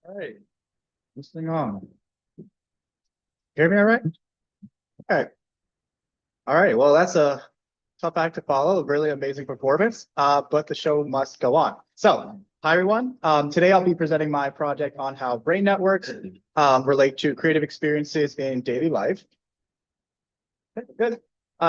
All right, this thing on. Hear me all right? Okay. All right. Well, that's a tough act to follow. A really amazing performance, but the show must go on. So, hi everyone. Today I'll be presenting my project on how brain networks relate to creative experiences in daily life. Okay, good.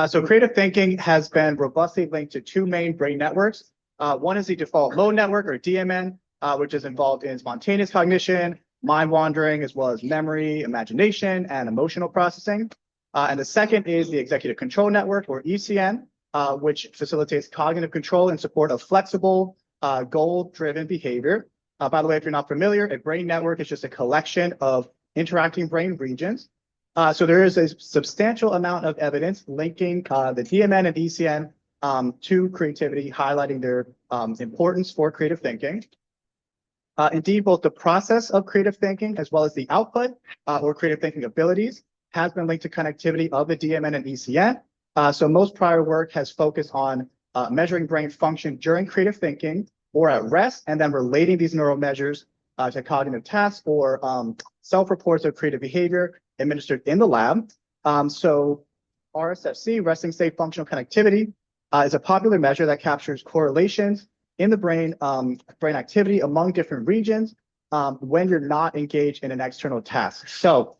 So creative thinking has been robustly linked to two main brain networks. One is the default mode network, or DMN, which is involved in spontaneous cognition, mind wandering, as well as memory, imagination, and emotional processing. And the second is the executive control network, or ECN, which facilitates cognitive control in support of flexible, goal-driven behavior. By the way, if you're not familiar, a brain network is just a collection of interacting brain regions. So there is a substantial amount of evidence linking the DMN and ECN to creativity, highlighting their importance for creative thinking. Indeed, both the process of creative thinking as well as the output or creative thinking abilities has been linked to connectivity of the DMN and ECN. So most prior work has focused on measuring brain function during creative thinking or at rest, and then relating these neural measures to cognitive tasks or self-reports of creative behavior administered in the lab. So RSFC, resting state functional connectivity, is a popular measure that captures correlations in the brain activity among different regions when you're not engaged in an external task. So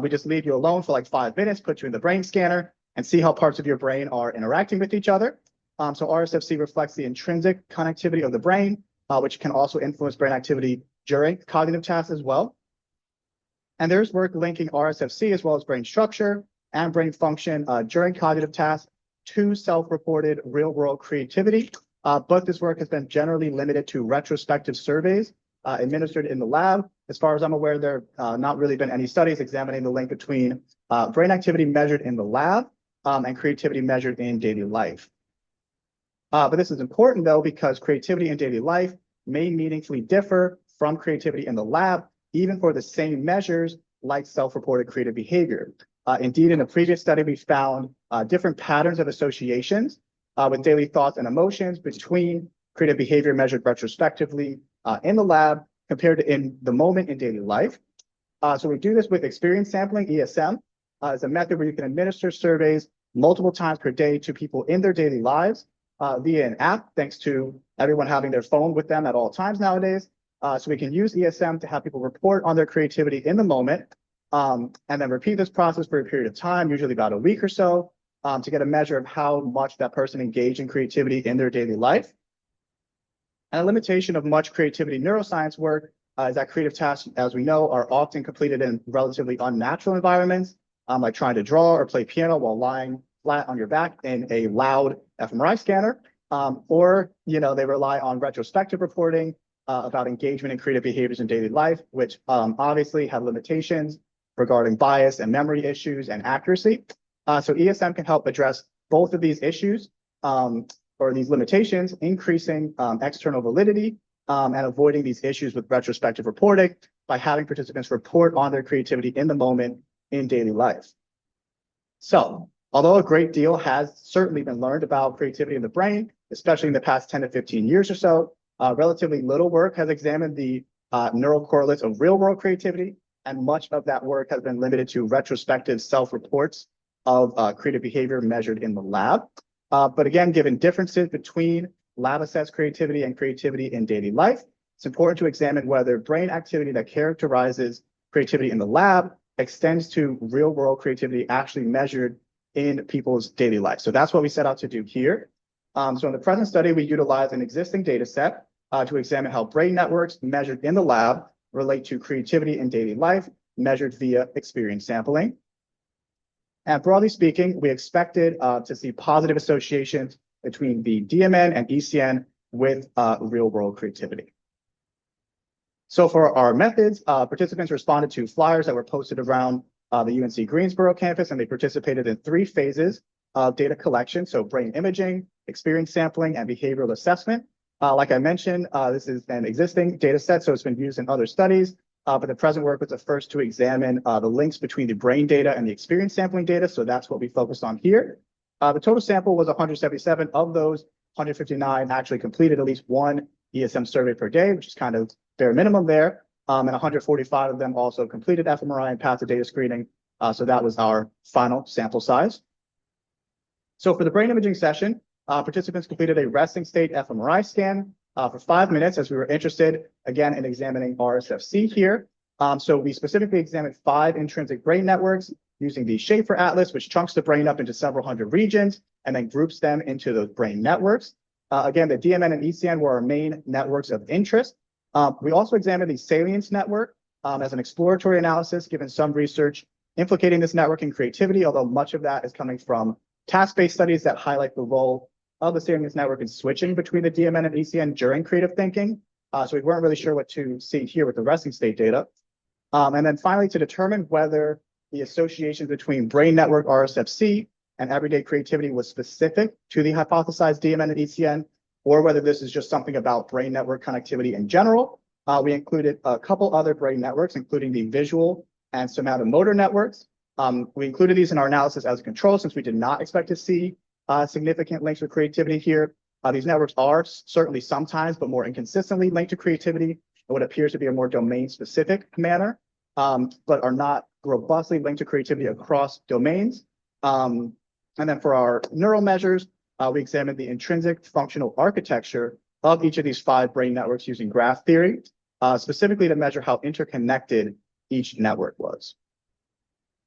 we just leave you alone for like 5 minutes, put you in the brain scanner, and see how parts of your brain are interacting with each other. So RSFC reflects the intrinsic connectivity of the brain, which can also influence brain activity during cognitive tasks as well. And there's work linking RSFC as well as brain structure and brain function during cognitive tasks to self-reported real-world creativity. But this work has been generally limited to retrospective surveys administered in the lab. As far as I'm aware, there have not really been any studies examining the link between brain activity measured in the lab and creativity measured in daily life. But this is important, though, because creativity in daily life may meaningfully differ from creativity in the lab, even for the same measures like self-reported creative behavior. Indeed, in a previous study, we found different patterns of associations with daily thoughts and emotions between creative behavior measured retrospectively in the lab compared to in the moment in daily life. So we do this with experience sampling, ESM, as a method where you can administer surveys multiple times per day to people in their daily lives via an app, thanks to everyone having their phone with them at all times nowadays. So we can use ESM to have people report on their creativity in the moment, and then repeat this process for a period of time, usually about a week or so, to get a measure of how much that person engaged in creativity in their daily life. And a limitation of much creativity neuroscience work is that creative tasks, as we know, are often completed in relatively unnatural environments, like trying to draw or play piano while lying flat on your back in a loud fMRI scanner, or they rely on retrospective reporting about engagement in creative behaviors in daily life, which obviously have limitations regarding bias and memory issues and accuracy. So ESM can help address both of these issues or these limitations, increasing external validity and avoiding these issues with retrospective reporting by having participants report on their creativity in the moment in daily life. So, although a great deal has certainly been learned about creativity in the brain, especially in the past 10 to 15 years or so, relatively little work has examined the neural correlates of real-world creativity, and much of that work has been limited to retrospective self-reports of creative behavior measured in the lab. But again, given differences between lab-assessed creativity and creativity in daily life, it's important to examine whether brain activity that characterizes creativity in the lab extends to real-world creativity actually measured in people's daily life. So that's what we set out to do here. So in the present study, we utilize an existing data set to examine how brain networks measured in the lab relate to creativity in daily life, measured via experience sampling. And broadly speaking, we expected to see positive associations between the DMN and ECN with real-world creativity. So for our methods, participants responded to flyers that were posted around the UNC Greensboro campus, and they participated in 3 phases of data collection, so brain imaging, experience sampling, and behavioral assessment. Like I mentioned, this is an existing data set, so it's been used in other studies, but the present work was the first to examine the links between the brain data and the experience sampling data, so that's what we focused on here. The total sample was 177. Of those, 159 actually completed at least one ESM survey per day, which is kind of bare minimum there. and 145 of them also completed fMRI and passed the data screening. So that was our final sample size. So for the brain imaging session, participants completed a resting state fMRI scan for 5 minutes, as we were interested, again, in examining RSFC here. So we specifically examined 5 intrinsic brain networks using the Schaefer Atlas, which chunks the brain up into several hundred regions and then groups them into those brain networks. Again, the DMN and ECN were our main networks of interest. We also examined the salience network as an exploratory analysis, given some research implicating this network in creativity, although much of that is coming from task-based studies that highlight the role of the salience network in switching between the DMN and ECN during creative thinking. So we weren't really sure what to see here with the resting state data. And then finally, to determine whether the association between brain network RSFC and everyday creativity was specific to the hypothesized DMN and ECN, or whether this is just something about brain network connectivity in general. We included a couple other brain networks, including the visual and somatomotor networks. We included these in our analysis as a control since we did not expect to see significant links with creativity here. These networks are certainly sometimes, but more inconsistently linked to creativity in what appears to be a more domain-specific manner, but are not robustly linked to creativity across domains. And then for our neural measures, we examined the intrinsic functional architecture of each of these 5 brain networks using graph theory, specifically to measure how interconnected each network was.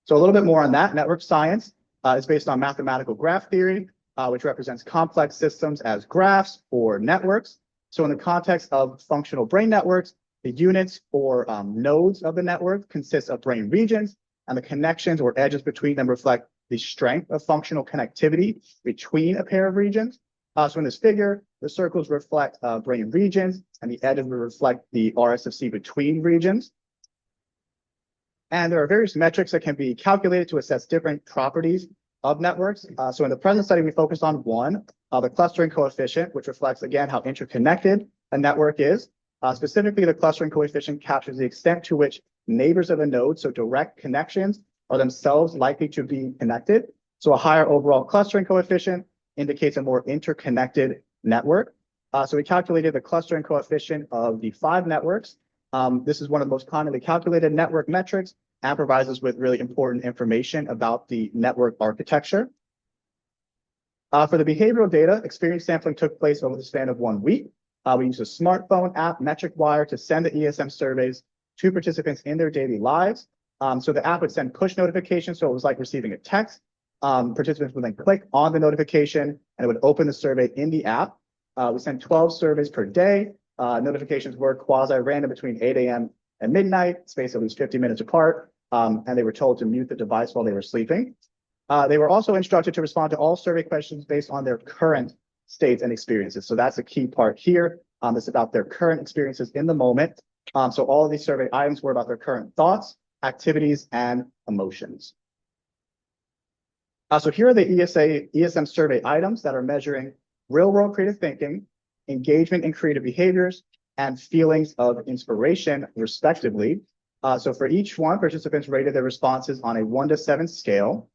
So a little bit more on that. Network science is based on mathematical graph theory, which represents complex systems as graphs or networks. So in the context of functional brain networks, the units or nodes of the network consist of brain regions, and the connections or edges between them reflect the strength of functional connectivity between a pair of regions. So in this figure, the circles reflect brain regions, and the edges will reflect the RSFC between regions. And there are various metrics that can be calculated to assess different properties of networks. So in the present study, we focused on one, the clustering coefficient, which reflects, again, how interconnected a network is. Specifically, the clustering coefficient captures the extent to which neighbors of a node, so direct connections, are themselves likely to be connected. So a higher overall clustering coefficient indicates a more interconnected network. So we calculated the clustering coefficient of the 5 networks. This is one of the most commonly calculated network metrics and provides us with really important information about the network architecture. For the behavioral data, experience sampling took place over the span of 1 week. We used a smartphone app, Metric Wire, to send the ESM surveys to participants in their daily lives. So the app would send push notifications, so it was like receiving a text. Participants would then click on the notification, and it would open the survey in the app. We sent 12 surveys per day. Notifications were quasi-random between 8 a.m. and midnight, spaced at least 50 minutes apart, and they were told to mute the device while they were sleeping. They were also instructed to respond to all survey questions based on their current states and experiences. So that's a key part here. It's about their current experiences in the moment. So all of these survey items were about their current thoughts, activities, and emotions. So here are the ESM survey items that are measuring real-world creative thinking, engagement in creative behaviors, and feelings of inspiration, respectively. So for each one, participants rated their responses on a 1 to 7 scale.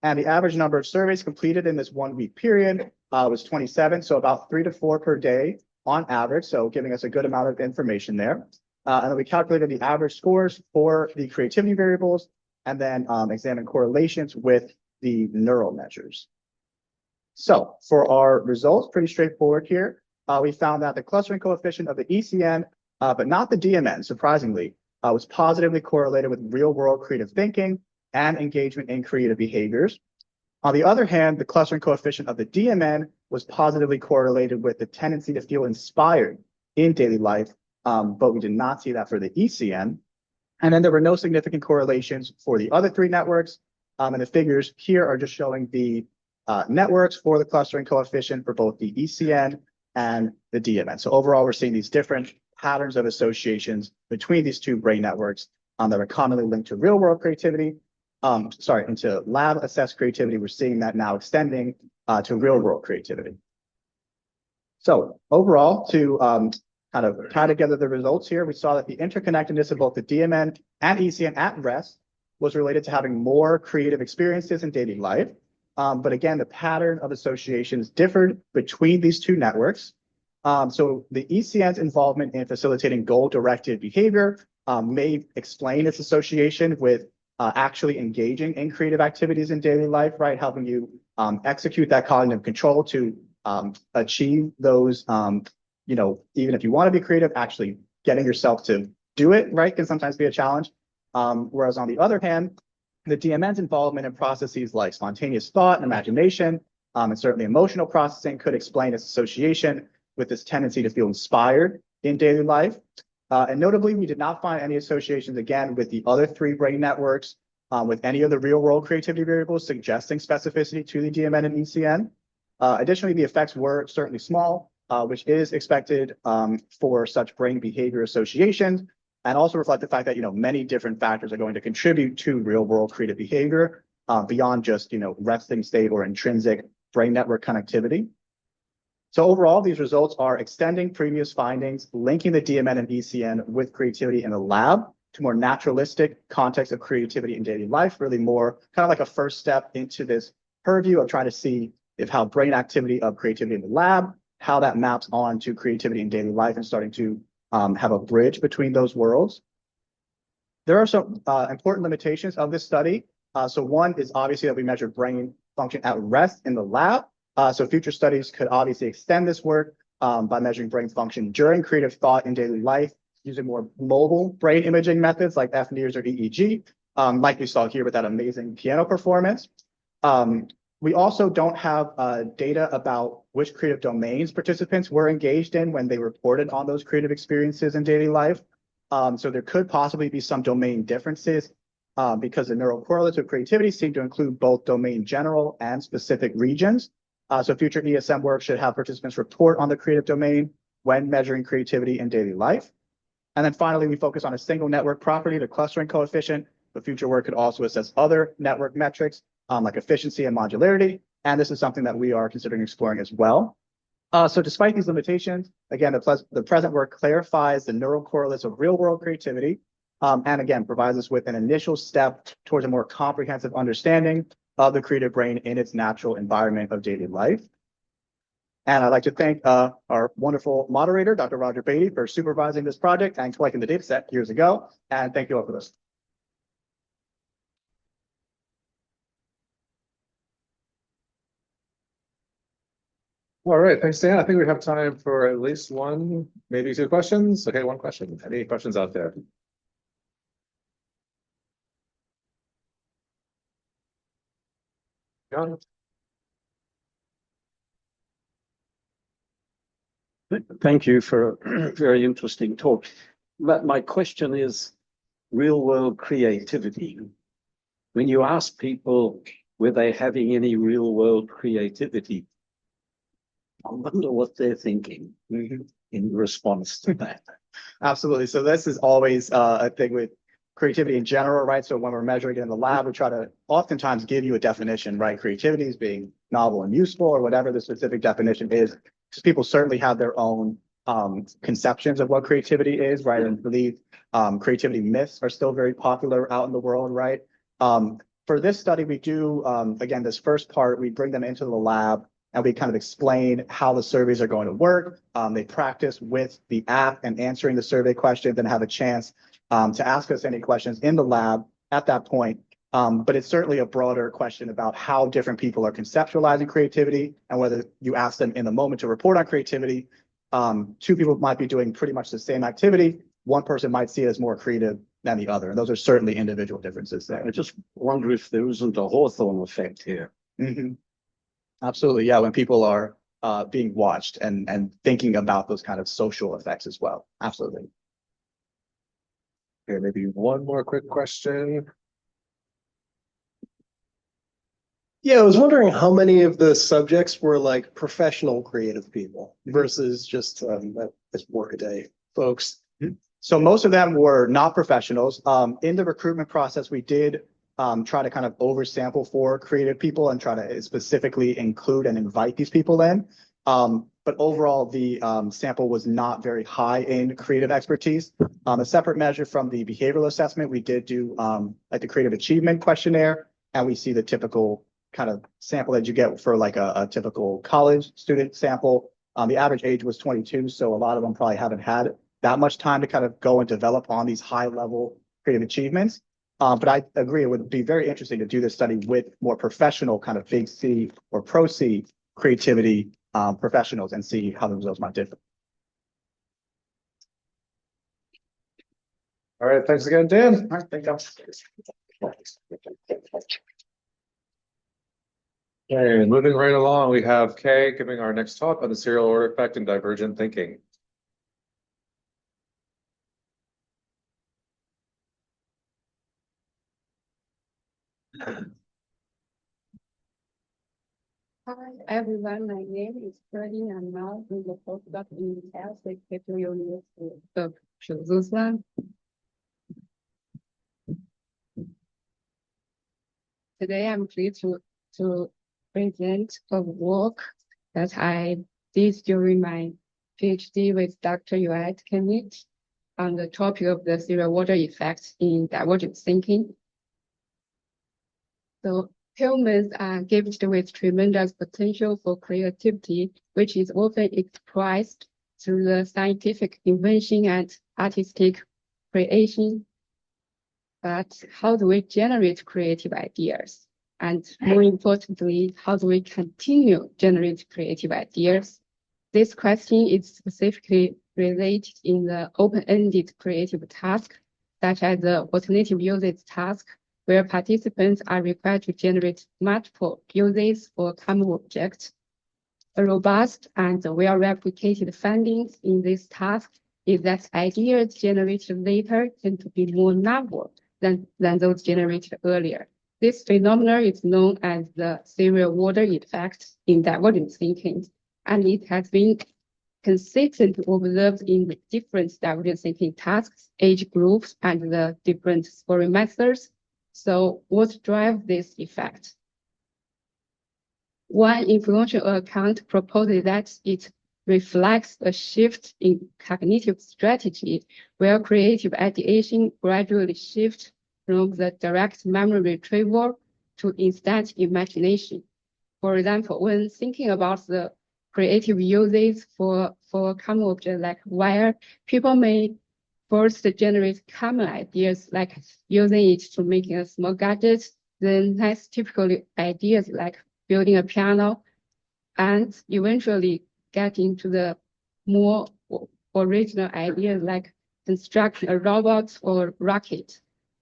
And the average number of surveys completed in this 1 week period was 27, so about 3 to 4 per day on average, so giving us a good amount of information there. And then we calculated the average scores for the creativity variables, and then examined correlations with the neural measures. So for our results, pretty straightforward here. We found that the clustering coefficient of the ECN, but not the DMN, surprisingly, was positively correlated with real-world creative thinking and engagement in creative behaviors. On the other hand, the clustering coefficient of the DMN was positively correlated with the tendency to feel inspired in daily life, but we did not see that for the ECN. And then there were no significant correlations for the other 3 networks. And the figures here are just showing the networks for the clustering coefficient for both the ECN and the DMN. So overall, we're seeing these different patterns of associations between these 2 brain networks that are commonly linked to real-world creativity. Into lab-assessed creativity. We're seeing that now extending to real-world creativity. So overall, to kind of tie together the results here, we saw that the interconnectedness of both the DMN and ECN at rest was related to having more creative experiences in daily life. But again, the pattern of associations differed between these 2 networks. So the ECN's involvement in facilitating goal-directed behavior may explain its association with actually engaging in creative activities in daily life, right? Helping you execute that cognitive control to achieve those, even if you want to be creative, actually getting yourself to do it, right, can sometimes be a challenge. Whereas on the other hand, the DMN's involvement in processes like spontaneous thought and imagination, and certainly emotional processing could explain its association with this tendency to feel inspired in daily life. And notably, we did not find any associations, again, with the other three brain networks, with any of the real-world creativity variables suggesting specificity to the DMN and ECN. Additionally, the effects were certainly small, which is expected for such brain behavior associations, and also reflect the fact that many different factors are going to contribute to real-world creative behavior beyond just resting state or intrinsic brain network connectivity. So overall, these results are extending previous findings, linking the DMN and ECN with creativity in the lab to more naturalistic context of creativity in daily life, really more kind of like a first step into this purview of trying to see if how brain activity of creativity in the lab, how that maps on to creativity in daily life and starting to have a bridge between those worlds. There are some important limitations of this study. So one is obviously that we measure brain function at rest in the lab. So future studies could obviously extend this work by measuring brain function during creative thought in daily life, using more mobile brain imaging methods like FNIRS or EEG, like we saw here with that amazing piano performance. We also don't have data about which creative domains participants were engaged in when they reported on those creative experiences in daily life. So there could possibly be some domain differences because the neural correlates of creativity seem to include both domain general and specific regions. So future ESM work should have participants report on the creative domain when measuring creativity in daily life. And then finally, we focus on a single network property, the clustering coefficient. But future work could also assess other network metrics like efficiency and modularity. And this is something that we are considering exploring as well. So despite these limitations, again, the present work clarifies the neural correlates of real-world creativity, and again, provides us with an initial step towards a more comprehensive understanding of the creative brain in its natural environment of daily life. And I'd like to thank our wonderful moderator, Dr. Roger Beatty, for supervising this project and collecting the data set years ago. And thank you all for this. All right, thanks, Dan. I think we have time for at least one, maybe two questions. Okay, one question. Any questions out there? John? Thank you for a very interesting talk. But my question is real world creativity. When you ask people were they having any real world creativity, I wonder what they're thinking in response to that. Absolutely. So this is always a thing with creativity in general, right? So when we're measuring it in the lab, we try to oftentimes give you a definition, right? Creativity is being novel and useful or whatever the specific definition is. Because people certainly have their own conceptions of what creativity is, right? And believe creativity myths are still very popular out in the world, right? For this study, we do, again, this first part, we bring them into the lab and we kind of explain how the surveys are going to work. They practice with the app and answering the survey questions and have a chance to ask us any questions in the lab at that point. But it's certainly a broader question about how different people are conceptualizing creativity and whether you ask them in the moment to report on creativity. Two people might be doing pretty much the same activity. One person might see it as more creative than the other. And those are certainly individual differences there. I just wonder if there isn't a Hawthorne effect here. Absolutely. Yeah. When people are being watched and thinking about those kind of social effects as well. Absolutely. Okay, maybe one more quick question. Yeah, I was wondering how many of the subjects were like professional creative people versus just workaday folks. So most of them were not professionals. In the recruitment process, we did try to kind of oversample for creative people and try to specifically include and invite these people in. But overall, the sample was not very high in creative expertise. A separate measure from the behavioral assessment, we did do like the creative achievement questionnaire, and we see the typical kind of sample that you get for like a typical college student sample. The average age was 22, so a lot of them probably haven't had that much time to kind of go and develop on these high level creative achievements. But I agree, it would be very interesting to do this study with more professional kind of big C or pro C creativity professionals and see how the results might differ. All right, thanks again, Dan. All right, thank you. Okay, moving right along, we have Kay giving our next talk on the serial order effect and divergent thinking. Hi, everyone. My name is Freddie. I'm now in the postdoc in Health Secretary University of Jerusalem. Today, I'm pleased to present a work that I did during my PhD with Dr. Yoad Kenneth on the topic of the serial order effect in divergent thinking. So humans are gifted with tremendous potential for creativity, which is often expressed through the scientific invention and artistic creation. But how do we generate creative ideas? And more importantly, how do we continue generate creative ideas? This question is specifically related in the open-ended creative task, such as the alternative uses task, where participants are required to generate multiple uses for a common object. A robust and well-replicated findings in this task is that ideas generated later tend to be more novel than those generated earlier. This phenomenon is known as the serial order effect in divergent thinking, and it has been consistently observed in the different divergent thinking tasks, age groups, and the different scoring methods. So what drives this effect? One influential account proposes that it reflects a shift in cognitive strategy, where creative ideation gradually shifts from the direct memory retrieval to instant imagination. For example, when thinking about the creative uses for a common object like wire, people may first generate common ideas like using it to make a small gadget, then that's typically ideas like building a piano, and eventually get into the more original ideas like constructing a robot or rocket.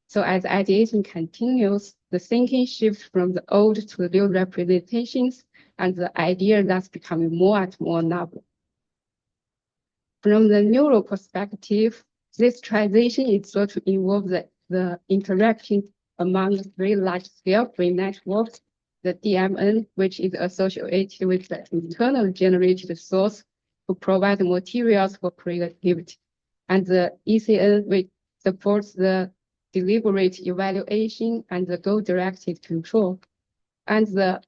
So as ideation continues, the thinking shifts from the old to the new representations, and the idea thus becoming more and more novel. From the neural perspective, this transition is thought to involve the interaction among three large-scale brain networks: the DMN, which is associated with the internal generated source to provide materials for creativity, and the ECN, which supports the deliberate evaluation and the goal-directed control, and the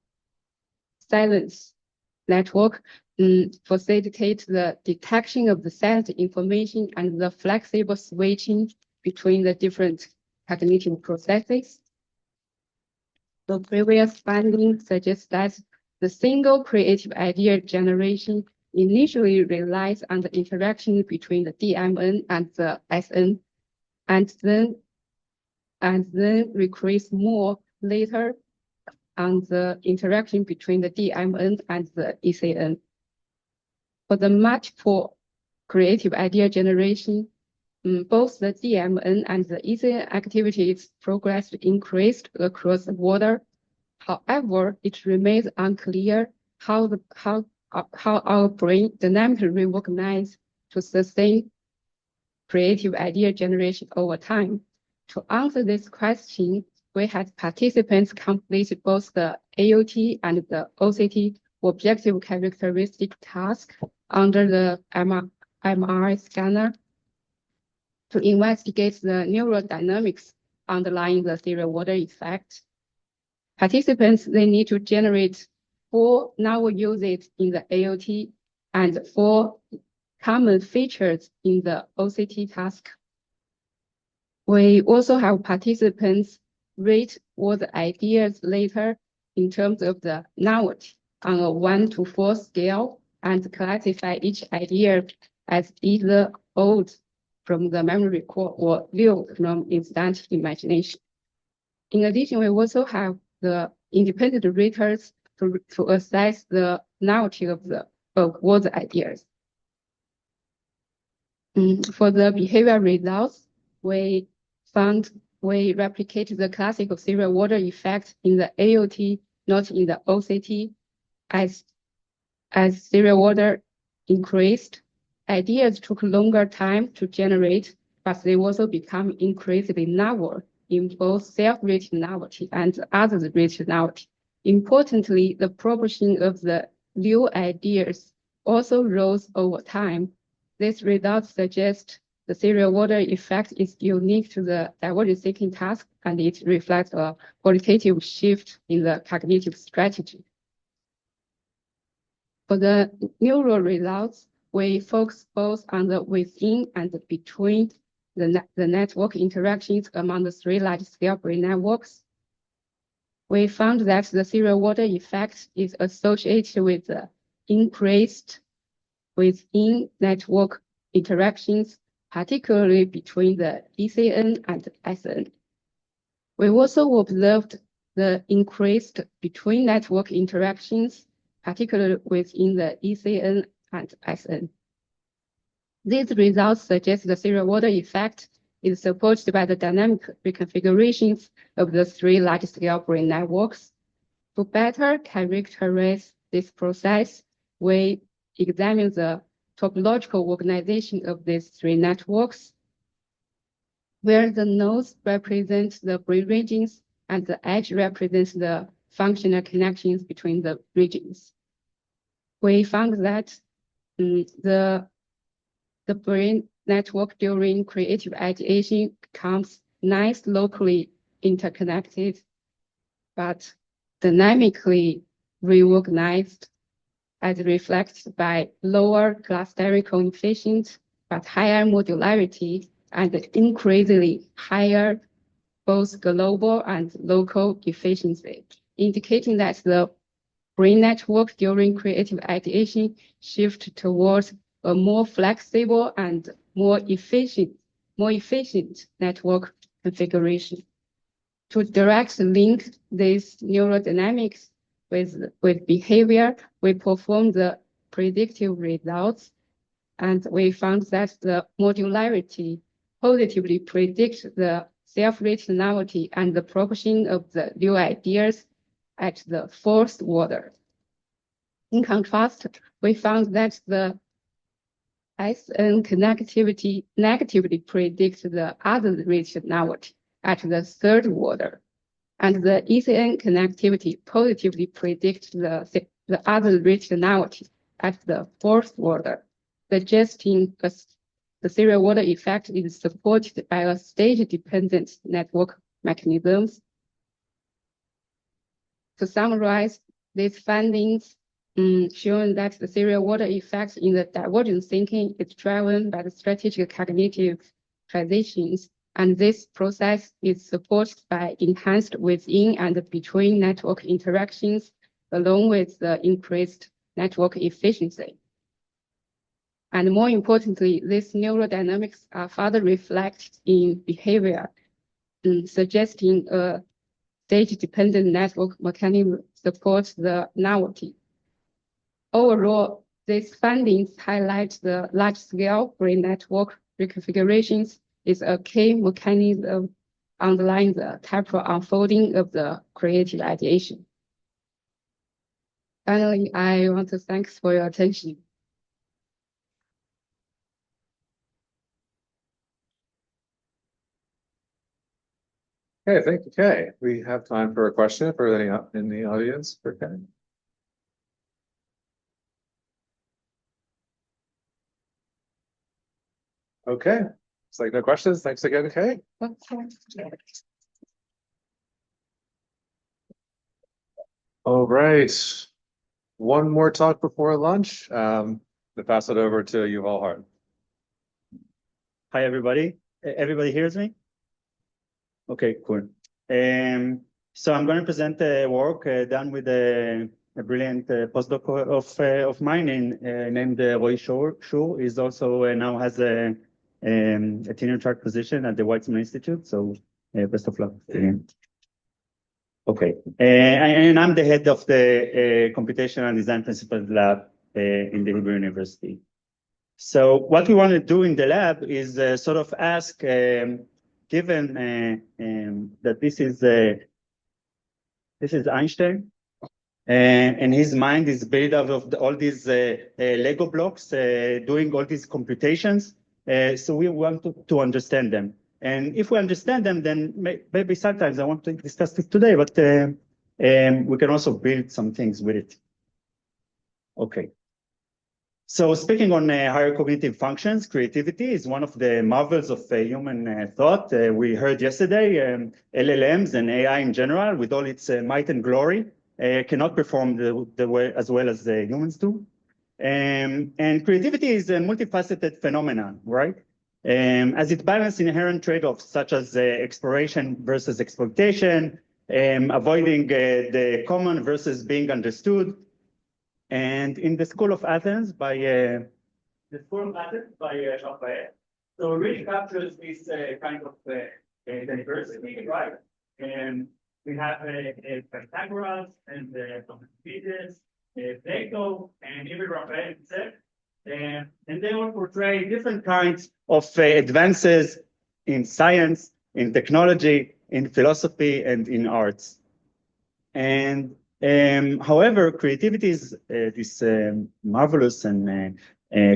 silence network facilitates the detection of the set information and the flexible switching between the different cognitive processes. The previous findings suggest that the single creative idea generation initially relies on the interaction between the DMN and the SN, and then increase more later on the interaction between the DMN and the ECN. For the multiple creative idea generation, both the DMN and the ECN activities progressed increased across the border. However, it remains unclear how our brain dynamically reorganizes to sustain creative idea generation over time. To answer this question, we had participants complete both the AOT and the OCT objective characteristic task under the MRI scanner to investigate the neurodynamics underlying the serial order effect. Participants, they need to generate 4 novel uses in the AOT and 4 common features in the OCT task. We also have participants rate all the ideas later in terms of the novelty on a 1 to 4 scale, and classify each idea as either old from the memory core or new from instant imagination. In addition, we also have the independent raters to assess the novelty of all the ideas. For the behavior results, we replicated the classical serial order effect in the AOT, not in the OCT. As serial order increased, ideas took longer time to generate, but they also become increasingly novel in both self-rated novelty and others-rated novelty. Importantly, the proportion of the new ideas also rose over time. This result suggests the serial order effect is unique to the divergent thinking task, and it reflects a qualitative shift in the cognitive strategy. For the neural results, we focus both on the within and between the network interactions among the three large-scale brain networks. We found that the serial order effect is associated with the increased within network interactions, particularly between the ECN and SN. We also observed the increased between network interactions, particularly within the ECN and SN. These results suggest the serial order effect is supported by the dynamic reconfigurations of the three large-scale brain networks. To better characterize this process, we examine the topological organization of these three networks, where the nodes represent the brain regions and the edge represents the functional connections between the regions. We found that the brain network during creative ideation becomes nice locally interconnected, but dynamically reorganized as reflected by lower clustering coefficient, but higher modularity and increasingly higher both global and local efficiency, indicating that the brain network during creative ideation shift towards a more flexible and more efficient network configuration. To directly link these neurodynamics with behavior, we performed the predictive results, and we found that the modularity positively predicts the self-rated novelty and the proportion of the new ideas at the fourth order. In contrast, we found that the SN connectivity negatively predicts the other-rated novelty at the third order, and the ECN connectivity positively predicts the other-rated novelty at the fourth order, suggesting the serial order effect is supported by a stage-dependent network mechanisms. To summarize these findings, showing that the serial order effect in the divergent thinking is driven by the strategic cognitive transitions, and this process is supported by enhanced within and between network interactions, along with the increased network efficiency. And more importantly, these neurodynamics are further reflected in behavior, suggesting a stage-dependent network mechanism supports the novelty. Overall, these findings highlight the large-scale brain network reconfigurations is a key mechanism underlying the temporal unfolding of the creative ideation. Finally, I want to thank for your attention. Okay, thank you, Kay. We have time for a question for any in the audience for Kay. Okay, it's like no questions. Thanks again, Kay. All right. One more talk before lunch. To pass it over to Yuval Hart. Hi, everybody. Everybody hears me? Okay, cool. So I'm going to present the work done with the a brilliant postdoc of mine named Roy Shur. He's also now has a tenure track position at the Weizmann Institute. So best of luck to him. Okay, and I'm the head of the Computational Design Principles Lab in the Hebrew University. So what we want to do in the lab is sort of ask, given that this is Einstein, and his mind is built out of all these Lego blocks, doing all these computations. So we want to understand them. And if we understand them, then maybe sometimes I want to discuss this today, but we can also build some things with it. Okay. So speaking on higher cognitive functions, creativity is one of the marvels of human thought. We heard yesterday, LLMs and AI in general, with all its might and glory, cannot perform the way as well as humans do. And creativity is a multifaceted phenomenon, right? As it balances inherent trade-offs such as exploration versus exploitation, avoiding the common versus being understood. And in the School of Athens by Raphael, so it really captures this kind of diversity, right? And we have Pythagoras and Socrates, Plato, and even Raphael himself. And they all portray different kinds of advances in science, in technology, in philosophy, and in arts. And however, creativity is this marvelous and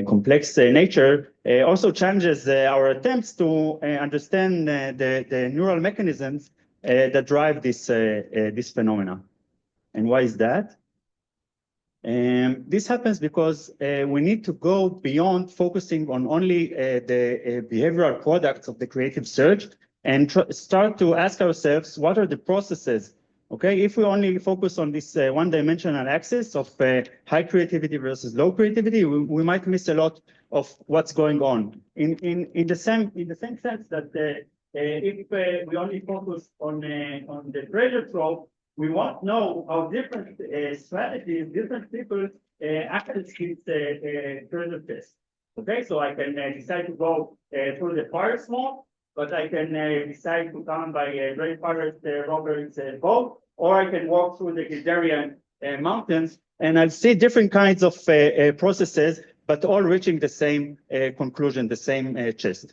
complex nature also challenges our attempts to understand the neural mechanisms that drive this phenomena. And why is that? This happens because we need to go beyond focusing on only the behavioral products of the creative search and start to ask ourselves, what are the processes? Okay, if we only focus on this one-dimensional axis of high creativity versus low creativity, we might miss a lot of what's going on. In the same sense that if we only focus on the treasure trove, we won't know how different strategies, different people access this treasure chest. Okay, so I can decide to go through the forest mode, but I can decide to come by Great Forest Robert's boat, or I can walk through the Gilderian mountains, and I'll see different kinds of processes, but all reaching the same conclusion, the same chest.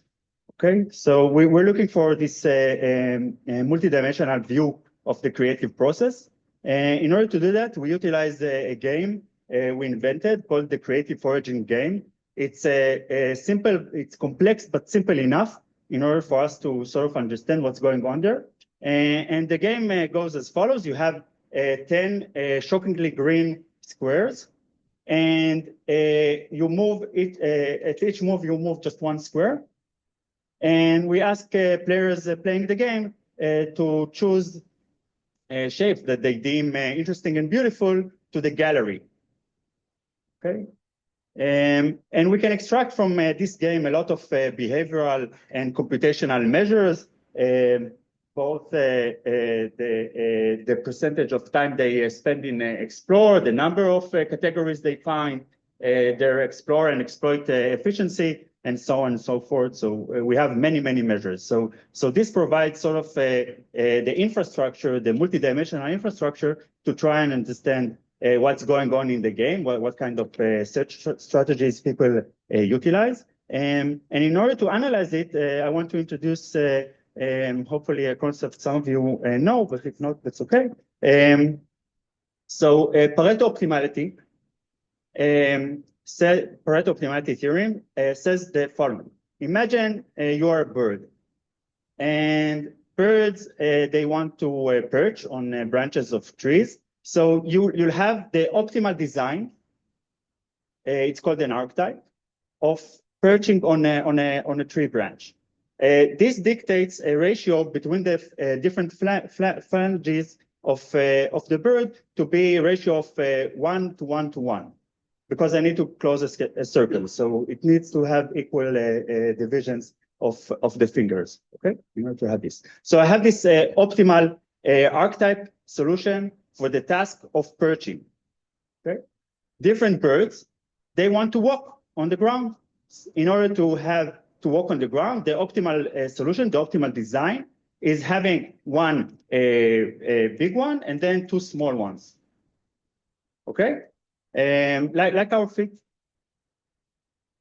Okay, so we're looking for this multidimensional view of the creative process. In order to do that, we utilize a game we invented called the Creative Origin game. It's simple, it's complex, but simple enough in order for us to sort of understand what's going on there. And the game goes as follows. You have 10 shockingly green squares, and you move it, at each move, you move just one square. And we ask players playing the game to choose shapes that they deem interesting and beautiful to the gallery. Okay. And we can extract from this game a lot of behavioral and computational measures, both the percentage of time they spend in explore, the number of categories they find, their explore and exploit efficiency, and so on and so forth. So we have many, many measures. So this provides sort of the infrastructure, the multidimensional infrastructure to try and understand what's going on in the game, what kind of search strategies people utilize. And in order to analyze it, I want to introduce hopefully a concept some of you know, but if not, that's okay. So Pareto optimality. Pareto optimality theorem says the following. Imagine you are a bird, and birds, they want to perch on branches of trees. So you'll have the optimal design, it's called an archetype, of perching on a tree branch. This dictates a ratio between the different phalanges of the bird to be a ratio of 1 to 1 to 1. Because I need to close a circle. So it needs to have equal divisions of the fingers, okay, in order to have this. So I have this optimal archetype solution for the task of perching. different birds, they want to walk on the ground. In order to walk on the ground, the optimal solution, the optimal design is having one a big one and then two small ones. Okay, like our feet.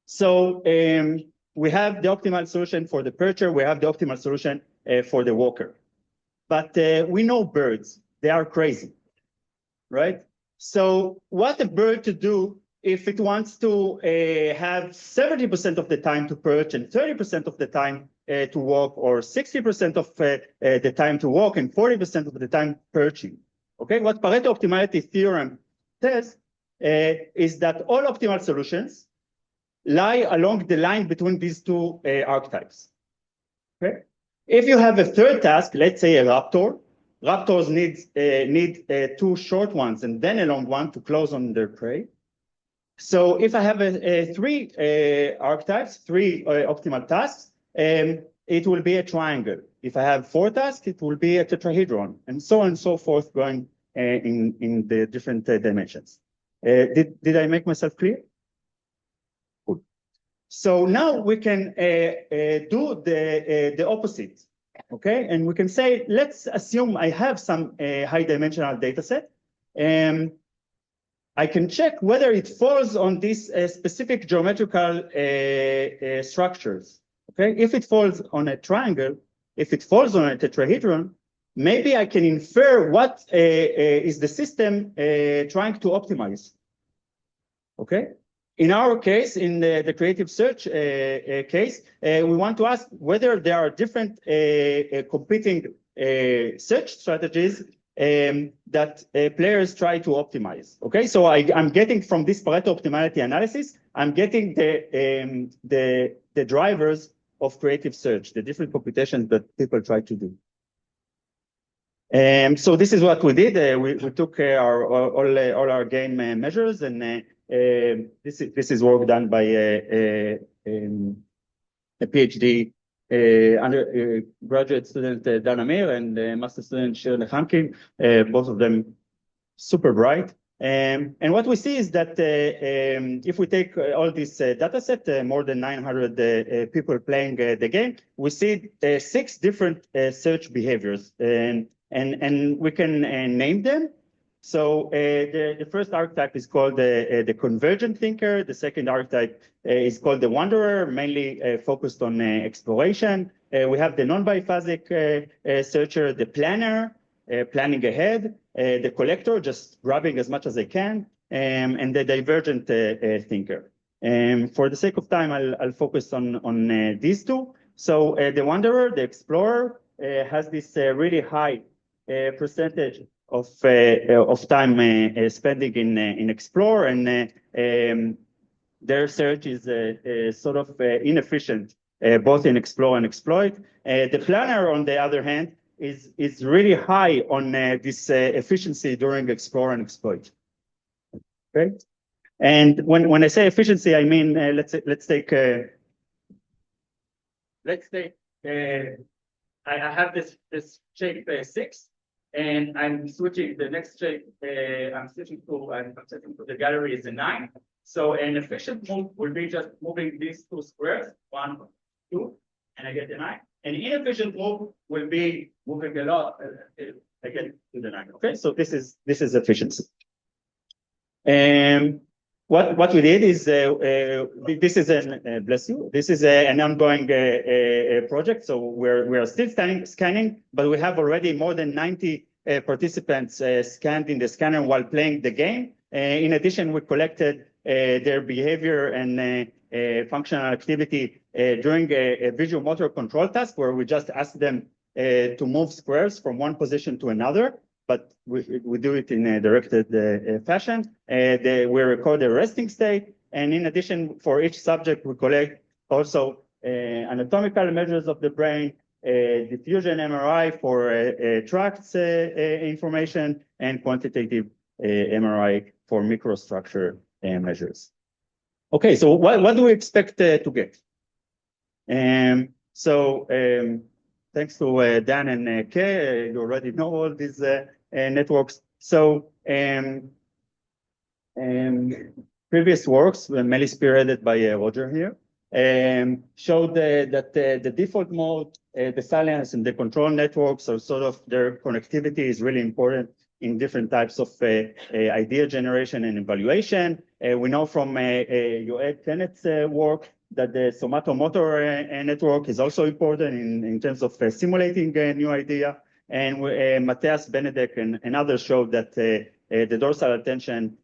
So we have the optimal solution for the percher. We have the optimal solution for the walker. But we know birds, they are crazy, right? So what a bird to do if it wants to have 70% of the time to perch and 30% of the time to walk, or 60% of the time to walk and 40% of the time perching? Okay, what Pareto optimality theorem says is that all optimal solutions lie along the line between these two archetypes. Okay, if you have a third task, let's say a raptor, raptors need two short ones and then a long one to close on their prey. So if I have three archetypes, three optimal tasks, it will be a triangle. If I have four tasks, it will be a tetrahedron, and so on and so forth, going in the different dimensions. Did I make myself clear? Good. So now we can do the opposite, okay? And we can say, let's assume I have some high dimensional data set. I can check whether it falls on these specific geometrical structures. Okay, if it falls on a triangle, if it falls on a tetrahedron, maybe I can infer what is the system trying to optimize. Okay, in our case, in the creative search case, we want to ask whether there are different competing search strategies that players try to optimize. Okay, so I'm getting from this Pareto optimality analysis, I'm getting the drivers of creative search, the different computations that people try to do. So this is what we did. We took all our game measures, and this is work done by a PhD undergraduate student, Dan Amir, and master student, Shir Lechamkin, both of them super bright. And what we see is that if we take all this data set, more than 900 people playing the game, we see 6 different search behaviors, and we can name them. So the first archetype is called the convergent thinker. The second archetype is called the wanderer, mainly focused on exploration. We have the non-biphasic searcher, the planner, planning ahead, the collector, just grabbing as much as I can, and the divergent thinker. For the sake of time, I'll focus on these two. So the wanderer, the explorer, has this really high percentage of time spending in explore, and their search is sort of inefficient, both in explore and exploit. The planner, on the other hand, is really high on this efficiency during explore and exploit. Okay, and when I say efficiency, I mean let's take I have this shape 6, and I'm switching the next shape. I'm setting to the gallery is a 9. So an efficient move will be just moving these 2 squares, 1, 2, and I get the 9. An inefficient move will be moving a lot. I get to the 9. Okay, so this is efficiency. And what we did is this is an bless you. This is an ongoing project. So we are still scanning, but we have already more than 90 participants scanned in the scanner while playing the game. In addition, we collected their behavior and functional activity during a visual motor control task, where we just asked them to move squares from one position to another, but we do it in a directed fashion. We record the resting state, and in addition, for each subject, we collect also anatomical measures of the brain, diffusion MRI for tracts information, and quantitative MRI for microstructure measures. Okay, so what do we expect to get? Thanks to Dan and Kay, you already know all these networks. So previous works, mainly spearheaded by Roger here, showed that the default mode, the salience and the control networks are sort of their connectivity is really important in different types of idea generation and evaluation. We know from Yoed Tenet's work that the somatomotor network is also important in terms of simulating a new idea. And Matthias Benedek and others showed that the dorsal attention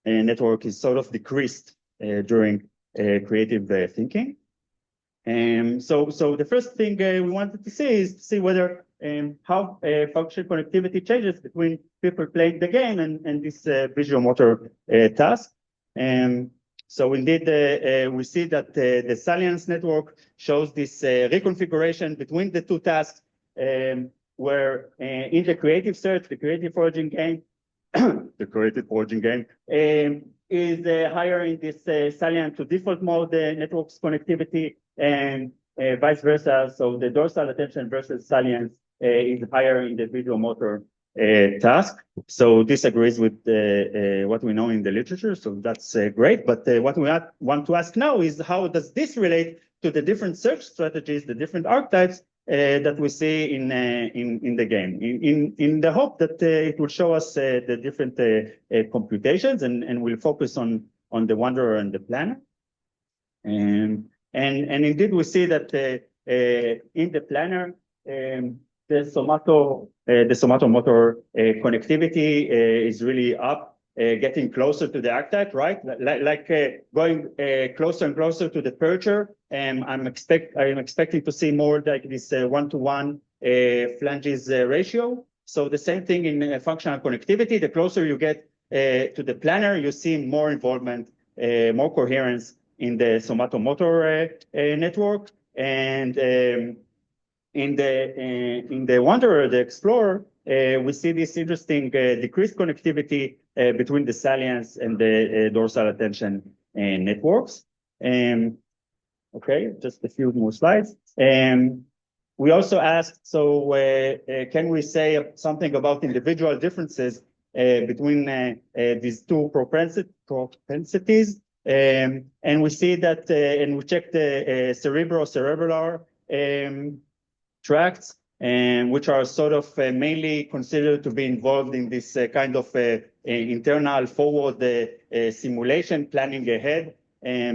network is sort of decreased during creative thinking. So the first thing we wanted to see is to see whether how functional connectivity changes between people playing the game and this visual motor task. So indeed, we see that the salience network shows this reconfiguration between the two tasks, where in the creative search, the creative foraging game, is higher in this salient to default mode networks connectivity, and vice versa. So the dorsal attention versus salience is higher in the visual motor task. So this agrees with what we know in the literature. So that's great. But what we want to ask now is how does this relate to the different search strategies, the different archetypes that we see in the game, in the hope that it will show us the different computations, and we'll focus on the wanderer and the planner. And indeed, we see that in the planner, the somatomotor connectivity is really up, getting closer to the archetype, right? Like going closer and closer to the percher. I'm expecting to see more like this 1-to-1 flanges ratio. So the same thing in functional connectivity. The closer you get to the planner, you see more involvement, more coherence in the somatomotor network. And in the wanderer, the explorer, we see this interesting decreased connectivity between the salience and the dorsal attention networks. Okay, just a few more slides. We also asked, so can we say something about individual differences between these two propensities? And we see that, and we checked the cerebrocerebellar tracts, which are sort of mainly considered to be involved in this kind of internal forward simulation, planning ahead.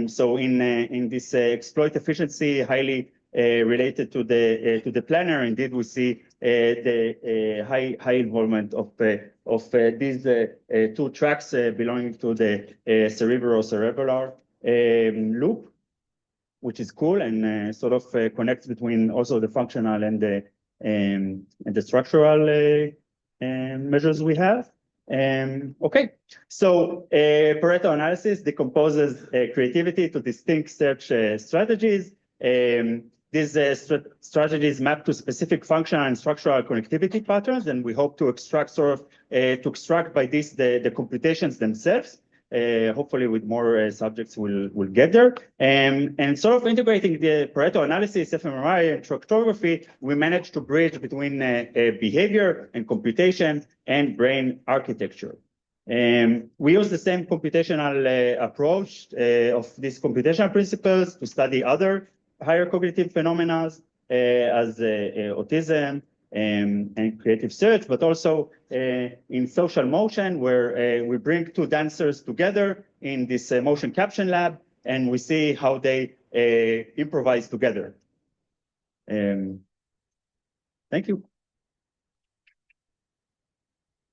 So in this exploit efficiency, highly related to the planner, indeed we see the high involvement of these two tracks belonging to the cerebrocerebellar loop, which is cool and sort of connects between also the functional and the structural measures we have. Okay, so Pareto analysis decomposes creativity to distinct search strategies. These strategies map to specific functional and structural connectivity patterns, and we hope to extract by this the computations themselves. Hopefully with more subjects we'll get there. And sort of integrating the Pareto analysis, fMRI, and tractography, we managed to bridge between behavior and computation and brain architecture. We use the same computational approach of these computational principles to study other higher cognitive phenomena as autism and creative search, but also in social motion, where we bring two dancers together in this motion caption lab, and we see how they improvise together. Thank you.